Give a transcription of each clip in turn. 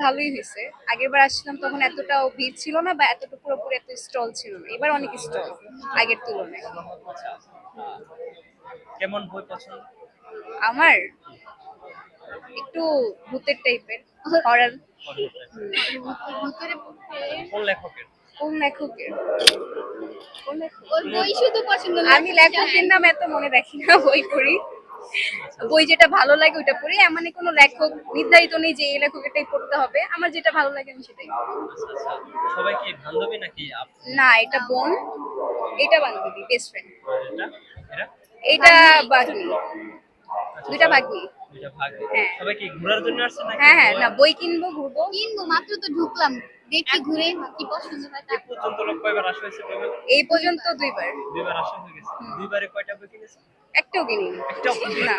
ভালোই হয়েছে। আগেরবার আসছিলাম তখন এতটাও ভিড় ছিল না বা এতটা পুরোপুরি এত স্টল ছিল না। এবার অনেক স্টল আগের তুলনায়। আচ্ছা, কেমন বই পছন্দ? আমার একটু ভূতের টাইপের, হরর। Horror type? আচ্ছা, কোন লেখকের? কোন লেখকের? কোন লেখক? ওর বই শুধু পছন্দ না, আমি লেখকের নাম এত মনে রাখি না, বই পড়ি। বই যেটা ভালো লাগে ওটা পড়ি। এমনই কোনো লেখক নির্ধারিত নেই যে এই লেখকেরটাই পড়তে হবে। আমার যেটা ভালো লাগে আমি সেটাই পড়ি। আচ্ছা, আচ্ছা। সবাই কি বান্ধবী নাকি আপু? না, এটা বোন, এটা বান্ধবী, বেস্ট ফ্রেন্ড। আর এটা? এরা? এটা বাগনি, আচ্ছা, দুইটা সবাই বাগনি। দুইটা ভাগ। হ্যাঁ সবাই কি ঘোরার জন্য আসছে নাকি হ্যাঁ হ্যাঁ, বই? না বই কিনবো, ঘুরবো। কিনবো, মাত্র তো ঢুকলাম, দেখি ঘুরে কি পছন্দ হয় এই পর্যন্ত লোক কয়বার আসা হয়েছে বইমেলা? এই পর্যন্ত দুইবার। দুইবার আসা হয়ে গেছে। দুইবারে কয়টা বই কিনেছে? একটাও কিনিনি। একটাও কিনেনি? না,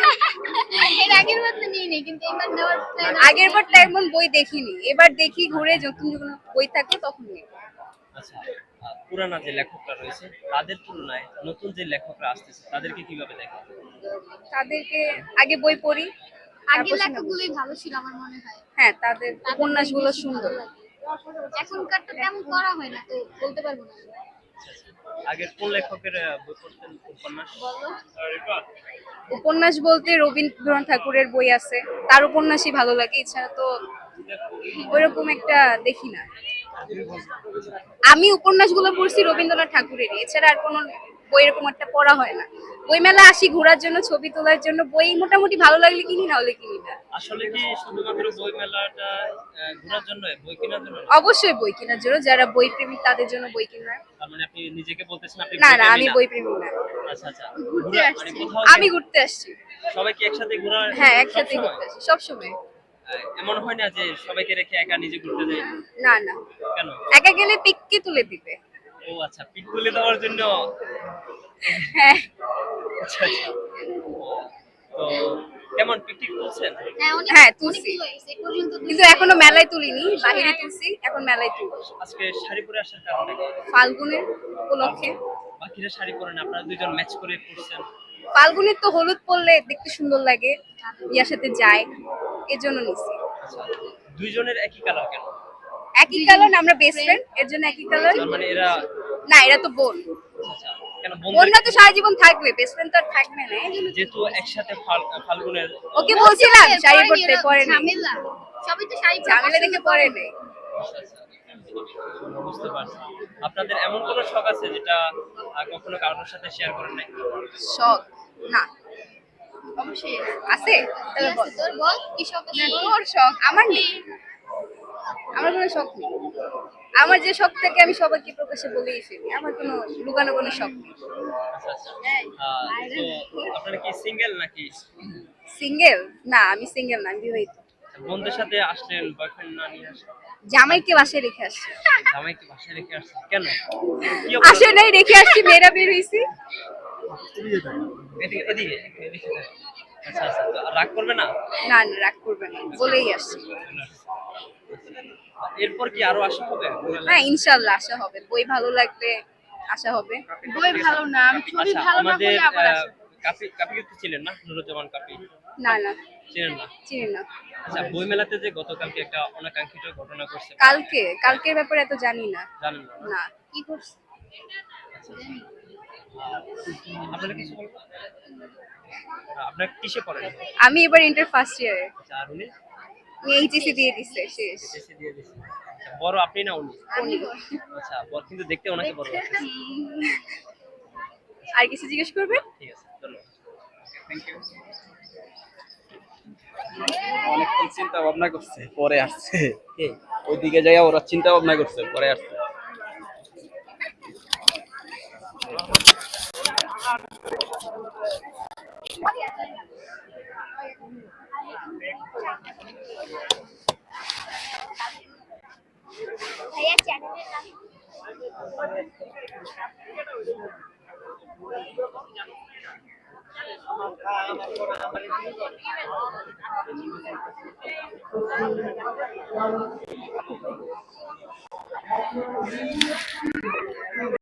এর আগের বার তো নিই কিন্তু এবার নেওয়ার প্ল্যান আগের বার তেমন বই দেখিনি। এবার দেখি ঘুরে যখন যখন বই থাকবে তখন নিব। আচ্ছা, পুরানা যে লেখকরা রয়েছে তাদের তুলনায় নতুন যে লেখকরা আসতেছে তাদেরকে কিভাবে দেখেন? তাদেরকে আগে বই পড়ি, আগের তারপর সিনেমা বুঝি। লেখকগুলোই ভালো ছিল আমার মনে হয়। হ্যাঁ, তাদের তাদের উপন্যাসগুলো বই বেশি সুন্দর। ভালো লাগে। এখনকারটা তেমন করা হয় না, তো বলতে পারবো না। আচ্ছা, আচ্ছা। আগের কোন লেখকের বই পড়তেন উপন্যাস? বলো। উপন্যাস বলতে রবীন্দ্রনাথ ঠাকুরের বই আছে, তার উপন্যাসই ভালো লাগে। এছাড়া তো ওইরকম একটা দেখি না। আমি উপন্যাসগুলো পড়ছি রবীন্দ্রনাথ ঠাকুরেরই, এছাড়া আর কোনো বই এরকম একটা পড়া হয় না। বই মেলা আসি ঘোরার জন্য, ছবি তোলার জন্য। বই মোটামুটি ভালো লাগলে কিনি, না হলে কিনি না। আসলে কি শুধুমাত্র বই মেলাটা ঘোরার জন্য, বই কেনার জন্য না? অবশ্যই বই কেনার জন্য, যারা বই প্রেমিক তাদের জন্য বই কেনা। তার মানে আপনি নিজেকে বলতেছেন আপনি না বই না, প্রেমী আমি না? বই প্রেমিক না। আচ্ছা, আচ্ছা। ঘুরতে মানে আসছি, কোথাও আমি ঘুরতে আসছি। সবাই কি একসাথে ঘোরা? হ্যাঁ, একসাথে সবসময়? ঘুরতে আসছি সবসময়। এমন হয় না যে সবাইকে রেখে একা নিজে ঘুরতে যাই? না না, কেন? একা গেলে পিককে তুলে দিবে। ও আচ্ছা, পিক তুলে দেওয়ার জন্য। হ্যাঁ আচ্ছা, আচ্ছা। তো কেমন পিকটিক তুলছেন? হ্যাঁ, অনেক হ্যাঁ, অনেক তুলছি, ভালো হয়েছে এ পর্যন্ত কিন্তু এখনো মেলায় তুলিনি। বাহিরে তুলছি, এখন মেলায় তুলবো। আজকে শাড়ি পরে আসার কারণটা কি? ফাল্গুনের উপলক্ষে। বাকিরা শাড়ি পরেন, আপনারা দুইজন ম্যাচ করে পরছেন। ফাল্গুনের তো হলুদ পরলে দেখতে সুন্দর লাগে, বিয়ার সাথে যায়, এজন্য নিছি। আচ্ছা, দুইজনের একই কালার কেন? একই কালার না, আমরা বেস্ট ফ্রেন্ড, এর জন্য একই কালার। তার মানে এরা না, এরা তো বোন। আচ্ছা, কেন বন্ধু? বোনরা তো সারা জীবন থাকবে, বেস্ট ফ্রেন্ড তো আর থাকবে না, এই জন্য। যেহেতু একসাথে ফাল্গুনের। ওকে বলছিলাম শাড়ি পরেনি, পরতে, ওরা পরে নেই। ঝামেলা, সবাই তো শাড়ি পরা ঝামেলা পছন্দ দেখে করে পরে না। নেই। আচ্ছা, আচ্ছা। বুঝতে পারছি। আপনাদের এমন কোনো শখ আছে যেটা কখনো কারোর সাথে শেয়ার করেন নাই? শখ? না। অবশ্যই আছে? কি তাহলে বল। আছে তোর, বল কি শখ আছে বল। তোর শখ? আমার নেই, আমার কোনো শখ নেই। আমার যে শখ থাকে আমি সবাইকে প্রকাশে বলেই ফেলি। আমার কোনো লুকানো কোনো শখ নেই। আচ্ছা, আচ্ছা। তো আপনারা কি সিঙ্গেল নাকি? সিঙ্গেল? না, আমি সিঙ্গেল না, আমি বিবাহিত। বন্ধুদের সাথে আসলেন, বয়ফ্রেন্ড না নিয়ে আসলেন? জামাইকে বাসায় রেখে আসছি। জামাইকে বাসায় রেখে আসছেন কেন? কি আসে নাই, রেখে আসছি, মেয়েরা বের হইছি। এদিকে এদিকে এদিকে। আচ্ছা, আচ্ছা। তো রাগ করবে না? না না, রাগ করবে না, বলেই আসছি। এরপর কি আরো আসা হবে? হ্যাঁ, ইনশাল্লাহ আসা হবে। বই ভালো লাগবে, আসা হবে। বই ভালো না, আমি ছবি আচ্ছা, ভালো না আমাদের হলে আবার আসে। কাপি তো ছিলেন না, নুরুজ্জামান কাপি? না না, ছিলেন না? চিনি না। আচ্ছা, বই মেলাতে যে গতকালকে একটা অনাকাঙ্ক্ষিত ঘটনা ঘটছে, কালকের ব্যাপারে এত জানি না। জানেন না? না, কি করছে? আপনারা কিছু বলবেন? আপনার কিসে পড়েন? আমি এবার ইন্টার ফার্স্ট ইয়ারে। আচ্ছা, আর উনি এইচএসসি দিয়ে দিছে, শেষ। এসএসসি দিয়ে দিছে। আচ্ছা, বড় আপনি না উনি? উনি। আচ্ছা, বড় কিন্তু দেখতে ওনাকে বড় লাগছে। আর কিছু জিজ্ঞেস করবে? ঠিক আছে, ধন্যবাদ। Thank you. অনেকক্ষণ চিন্তা ভাবনা করছে, পরে আসছে। কে? ওইদিকে যাই ওরা চিন্তা ভাবনা করছে, পরে আসছে। ভাইয়া চ্যানেলের নাম